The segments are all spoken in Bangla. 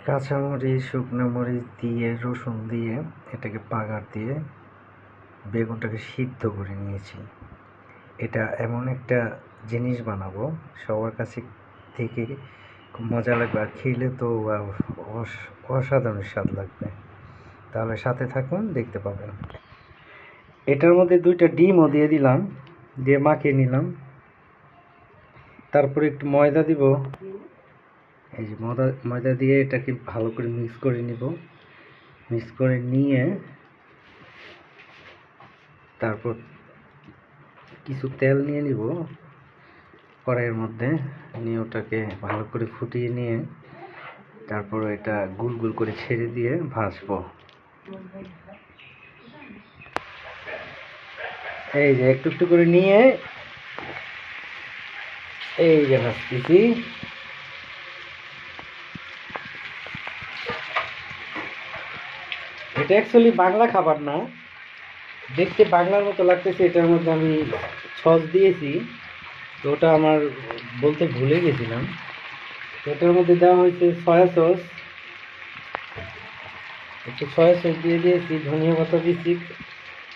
কাঁচামরিচ, শুকনো মরিচ দিয়ে, রসুন দিয়ে এটাকে বাগার দিয়ে বেগুনটাকে সিদ্ধ করে নিয়েছি। এটা এমন একটা জিনিস বানাবো সবার কাছে থেকে খুব মজা লাগবে, আর খেলে তো অসাধারণ স্বাদ লাগবে। তাহলে সাথে থাকুন, দেখতে পাবেন। এটার মধ্যে 2টা ডিমও দিয়ে দিলাম, দিয়ে মাখিয়ে নিলাম। তারপরে একটু ময়দা দিব। এই যে ময়দা দিয়ে এটাকে ভালো করে মিক্স করে নিব। মিক্স করে নিয়ে তারপর কিছু তেল নিয়ে নিব কড়াইয়ের মধ্যে, নিয়ে ওটাকে ভালো করে ফুটিয়ে নিয়ে তারপর এটা গুল গুল করে ছেড়ে দিয়ে ভাজবো। এই যে একটু একটু করে নিয়ে এই যে ভাজতেছি। এটা অ্যাকচুয়ালি বাংলা খাবার না, দেখতে বাংলার মতো লাগতেছে। এটার মধ্যে আমি সস দিয়েছি, তো ওটা আমার বলতে ভুলে গেছিলাম। এটার মধ্যে দেওয়া হয়েছে সয়া সস, একটু সয়া সস দিয়ে দিয়েছি, ধনিয়া পাতা দিয়েছি,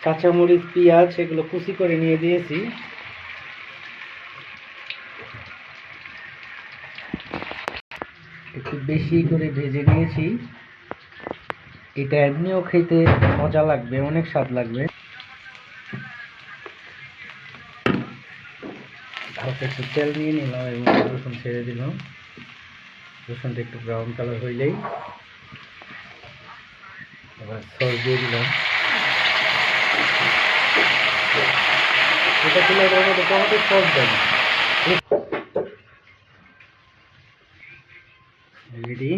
কাঁচামরিচ, পেঁয়াজ এগুলো কুচি করে নিয়ে দিয়েছি। একটু বেশি করে ভেজে নিয়েছি। এটা এমনিও খেতে মজা লাগবে, অনেক স্বাদ লাগবে। হালকা একটু তেল নিয়ে নিলাম এবং রসুন ছেড়ে দিলাম। রসুনটা একটু ব্রাউন কালার হইলেই এবার সস দিয়ে দিলাম। এটা দিলে টমেটো সস দেন। রেডি।